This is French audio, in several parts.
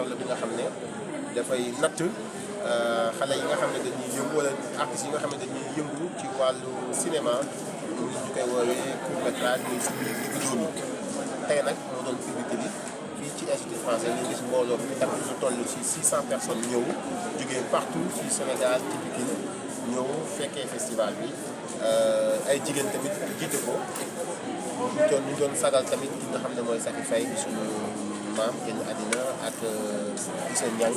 xew la bi nga xam ne dafay natt xale yi nga xam ne dañuy yëngu wala artistes yi nga xam ne dañuy yëngu ci wàllu cinéma ñu koy woowee court métrage muy si biir digg-dóom yi tey nag moo doon publicité bi fii ci Institut français ñu gis mbooloo bi tax ñu toll ci 600 personnes ñëw jógee partout ci Sénégal ci Pikine ñëw fekkee festival bi ay jigéen tamit jiite ko ñu doon sagal tamit ki nga xam ne mooy Safi Faye bi suñu maam génn àddina ak Issa Niang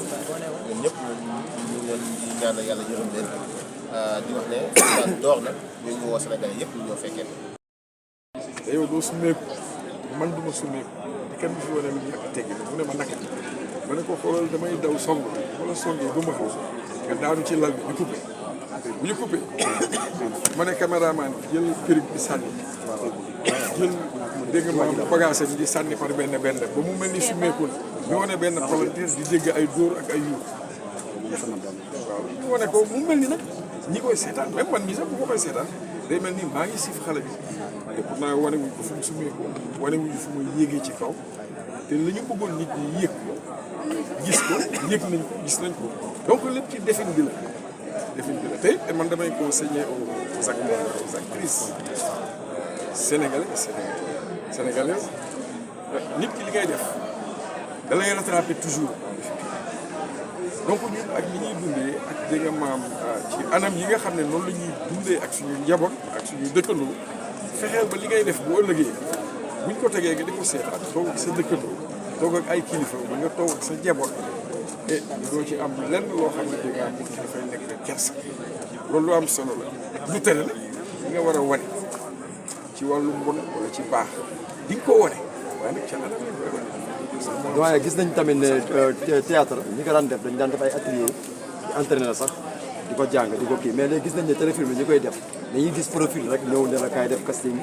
ñoom ñëpp ñu leen di ñaanal yàlla yërëm leen di wax ne daal door na ñu ngi woo Sénégalais yëpp ñu ñoo fekkee te yow doo sumeeku man duma sumeeku te kenn du fi wane ni ak teggi mu ne ma naka ma ne ko xoolal damay daw song wala song yi ba ma xaw nga daanu ci lal bi ñu coupé bu ñu coupé ma ne caméraman jël perruque bi sànni jël dégg nga maam bagage bi di sànni par benn ba mu mel ni sumeeku la ñu wane benn palanteer di dégg ay dóor ak ay yuur waaw ñu wane ko mu mel ni nag ñi koy seetaan même man mii sax bu ma koy seetaan day mel ni maa ngi siif xale bi te pourtant wane wuñ ko fu mu sumeeku wane wuñ fu mu yéegee ci kaw te la ñu bëggoon nit ñi yëg ko gis ko yëg nañ ko gis nañ ko donc lépp ci defin bi la tey man damay conseiller aux acteurs aux actrices sénégalaises nit ki li ngay def da lay rattraper toujours donc ñun ak ñi ñuy dundee ak dégg nga maam ci anam yi nga xam ne noonu la ñuy dundee ak suñu njaboot ak suñu dëkkandoo fexeel ba li ngay def bu ëllëgee buñ ko tegee nga di ko seetaan toog ak sa dëkkandoo toog ak ay kilifa ba nga toog ak sa njaboot et doo ci am lenn loo xam ne dégg nga nit ki dafay nekk kersa loolu lu am solo la du tere nag li nga war a wane ci wàllu mbon wala ci baax di nga ko wane waaye nag ca anam lañ koy wane. waaye gis nañ tamit ne théâtre ñi ko daan def dañ daan def ay atelier di entraîner la sax di ko jàng di ko kii mais léegi gis nañ ne téléfilm ñi koy def dañuy gis profil rek ñëw ne la kaay def casting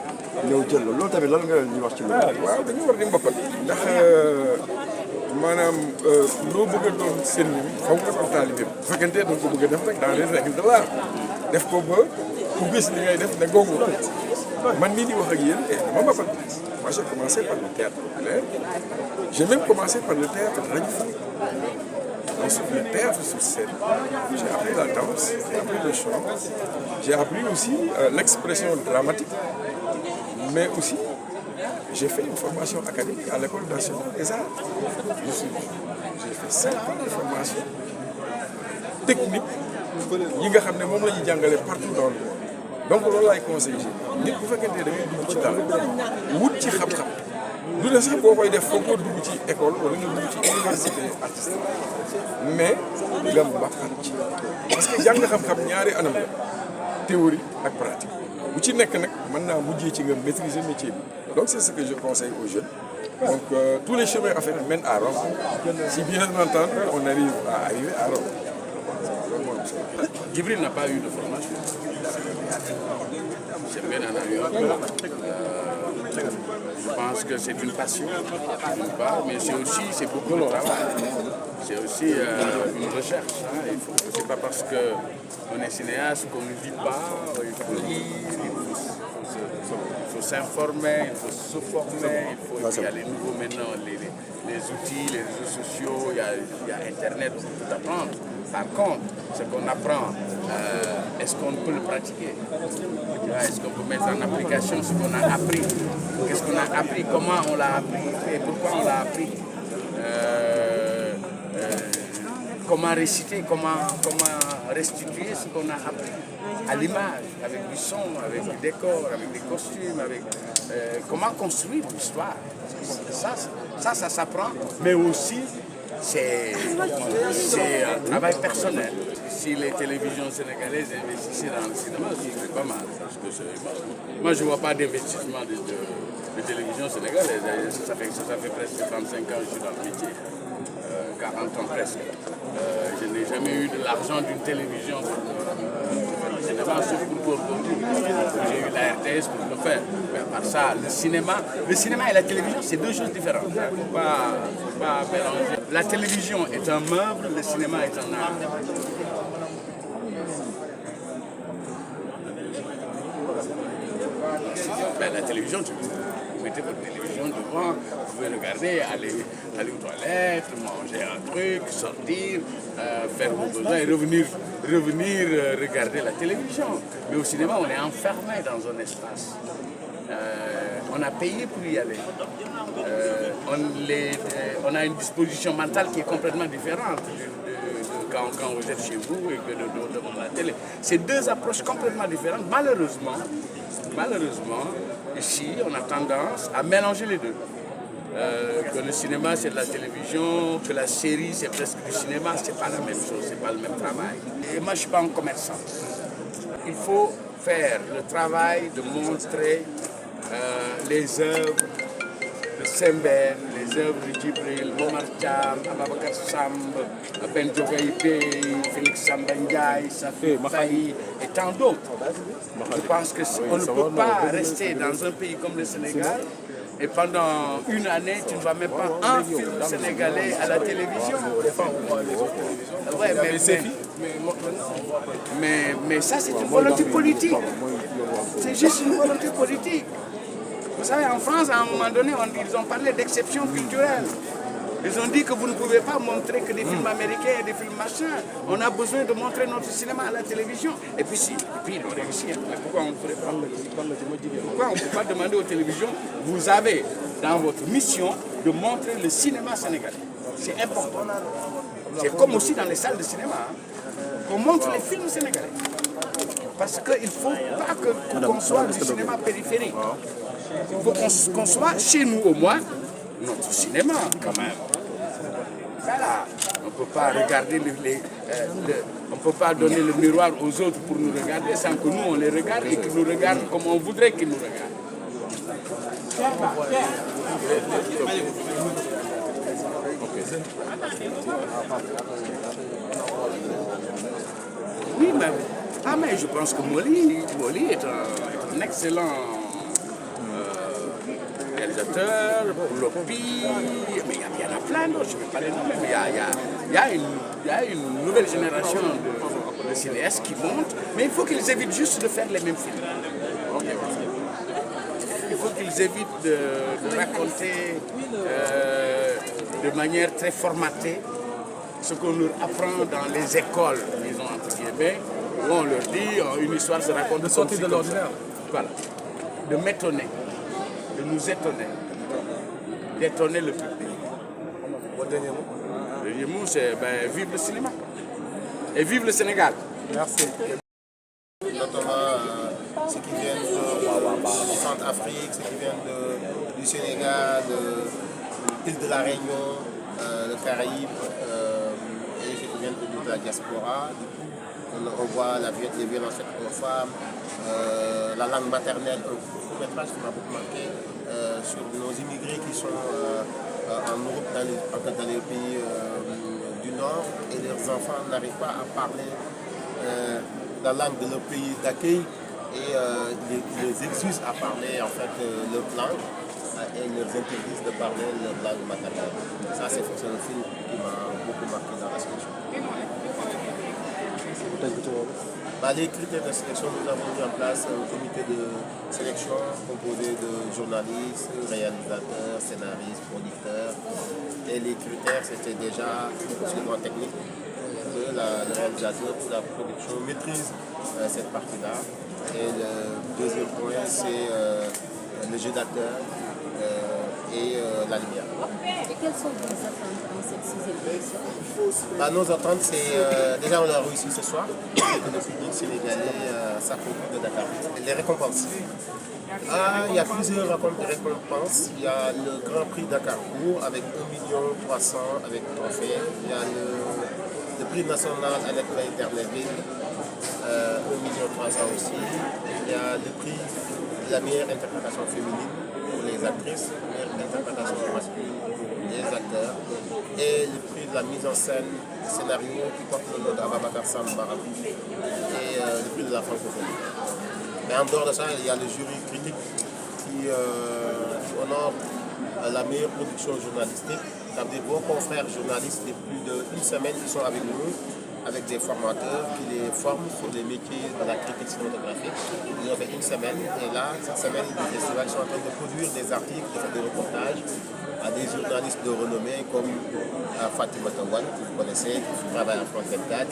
ñëw jël loolu tamit lan nga ñuy wax ci loolu. waaw dañu war di mbappat ndax maanaam loo bëgg a doon sëriñ xaw nga doon taalibe bu fekkente da nga ko bëgg a def rek dans les règles de l'art def ko ba ku gis li ngay def ne googu man mii di wax ak yéen dama mbappat. Moi, j'ai commencé par le théâtre populaire. J'ai même commencé par le théâtre radiophonique. Ensuite, le théâtre sur scène. J'ai appris la danse, j'ai appris le chant. J'ai appris aussi l'expression dramatique. Mais aussi, j'ai fait une formation académique à l'École nationale des arts. J'ai fait 5 ans de formation technique. yi nga xam ne moom la ñuy jàngale partout dans le monde. donc loolu laay conseillé nit bu fekkente ne da ngay dugg ci dara wut ci xam-xam du ne sax boo koy def foog nga dugg ci école wala nga dugg ci université artistique mais nga mbappat ci parce que jàng xam-xam ñaari anam la théorie ak pratique bu ci nekk nag mën naa mujjee ci nga maîtriser métier bi donc c'est ce que je conseille aux jeunes donc tous les chemins en fait mènent à Rome si bien entendu on arrive à Rome. Djibril n'a pas eu de formation. C'est bien un avion. Je pense que c'est une passion, d'une part, mais c'est beaucoup de travail. C'est aussi une recherche. Hein. C'est pas parce qu'on est cinéaste qu'on ne vit pas. Il faut lire, il faut s'informer, il faut se former. Il y a les nouveaux maintenant, les outils, les réseaux sociaux, il y a Internet, on peut tout apprendre. Par contre, ce qu'on apprend, est-ce qu'on peut le pratiquer? Est-ce qu'on peut mettre en application ce qu'on a appris? Qu'est-ce qu'on a appris? Comment on l'a appris? Et pourquoi on l'a appris? Comment réciter? Comment restituer ce qu'on a appris à l'image, avec du son, avec du décor, avec des costumes, avec comment construire l'histoire? Ça s'apprend, mais aussi c'est un travail personnel. Si les télévisions sénégalaises investissaient dans le cinéma, c'est pas mal. Parce que moi, je ne vois pas d'investissement de télévision sénégalaise. Ça fait presque 35 ans que je suis dans le métier. 40 ans presque. Je n'ai jamais eu de l'argent d'une télévision pour le cinéma, sauf pour Bordeaux. J'ai eu la RTS pour le faire. Mais à part ça, le cinéma et la télévision, c'est deux choses différentes. Il ne faut pas mélanger. La télévision est un meuble, le cinéma est un art. Ben, la télévision, mettez votre télévision devant, vous pouvez regarder, aller aux toilettes, manger un truc, sortir, faire vos besoins et revenir regarder la télévision. Mais au cinéma, on est enfermé dans un espace. On a payé pour y aller. On a une disposition mentale qui est complètement différente de quand vous êtes chez vous et que devant la télé. C'est deux approches complètement différentes. Malheureusement, ici, on a tendance à mélanger les deux. Que le cinéma c'est de la télévision, que la série c'est presque du cinéma, c'est pas la même chose, c'est pas le même travail. Et moi je suis pas un commerçant. Il faut faire le travail de montrer les œuvres de Sembène, les œuvres de Djibril, Momar Thiam, Ababacar Samb, Ben Diogaïpé, Félix Samba Ndiaye, Safi Faye et tant d'autres. Je pense qu'on ne peut pas rester dans un pays comme le Sénégal et pendant une année, tu ne vois même pas un film sénégalais à la télévision. Ouais, mais ça, c'est une volonté politique. C'est juste une volonté politique. Vous savez, en France, à un moment donné, ils ont parlé d'exception culturelle. Ils ont dit que vous ne pouvez pas montrer que des films américains et des films machins. On a besoin de montrer notre cinéma à la télévision. Et puis ils ont réussi. Mais pourquoi on ne pourrait pas Pourquoi on ne peut pas demander aux télévisions, vous avez dans votre mission de montrer le cinéma sénégalais. C'est important. C'est comme aussi dans les salles de cinéma, qu'on montre les films sénégalais. Parce qu'il ne faut pas qu'on soit du cinéma périphérique. Il faut qu'on soit chez nous au moins, notre cinéma quand même. Voilà. On ne peut pas regarder on ne peut pas donner le miroir aux autres pour nous regarder sans que nous on les regarde et qu'ils nous regardent comme on voudrait qu'ils nous regardent. Oui, mais je pense que Molly est un excellent réalisateur, Lopi, mais il y en a plein d'autres, je ne vais pas les nommer, mais il y a une nouvelle génération de cinéastes qui montent, mais il faut qu'ils évitent juste de faire les mêmes films. Il faut qu'ils évitent de raconter de manière très formatée ce qu'on leur apprend dans les écoles, disons entre guillemets, où on leur dit une histoire se raconte de sortir de l'ordinaire. Voilà. De m'étonner, de nous étonner, d'étonner le public. Votre dernier mot? Le dernier mot, c'est vive le cinéma et vive le Sénégal. Merci. Notamment ceux qui viennent du Centrafrique, ceux qui viennent du Sénégal, de l'île de la Réunion, le Caraïbe, et ceux qui viennent de la diaspora. On voit les violences faites aux femmes, la langue maternelle, un court-métrage qui m'a beaucoup marqué sur nos immigrés qui sont en Europe, dans les pays du Nord, et leurs enfants n'arrivent pas à parler la langue de leur pays d'accueil et les exigent à parler en fait leur langue et leur interdisent de parler leur langue maternelle. Ça, c'est un film qui m'a beaucoup marqué dans la sélection. Les critères de sélection, nous avons mis en place un comité de sélection composé de journalistes, réalisateurs, scénaristes, producteurs. Et les critères, c'était déjà sur le plan technique, que le réalisateur pour la production maîtrise cette partie-là. Et le deuxième point, c'est le jeu d'acteur et la lumière. Et quelles sont vos attentes dans cette sixième édition? Nos attentes, c'est déjà on a réussi ce soir, que le public sénégalais s'approprie de Dakar. Les récompenses. Il y a plusieurs récompenses. Il y a le Grand Prix Dakar-Court avec 1,3 million avec trophée. Il y a le prix national avec l'Internéville, 1,3 million aussi. Il y a le prix de la meilleure interprétation féminine pour les actrices, la meilleure interprétation masculine pour les acteurs, et le prix de la mise en scène scénario qui porte le nom d'Ababacar Samb et le prix de la francophonie. Mais en dehors de ça, il y a le jury critique qui honore la meilleure production journalistique. Ça veut dire vos confrères journalistes, depuis plus d'une semaine, ils sont avec nous avec des formateurs qui les forment sur les métiers de la critique cinématographique. Ils ont fait une semaine et là, cette semaine, les festivals sont en train de produire des articles, de faire des reportages à des journalistes de renommée comme Fatima Tawane, que vous connaissez, qui travaille en France 24.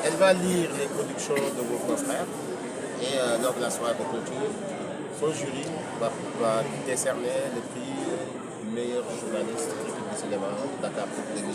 Elle va lire les productions de vos confrères et lors de la soirée de clôture, son jury va décerner le prix du meilleur journaliste critique du cinéma Dakar pour 2020.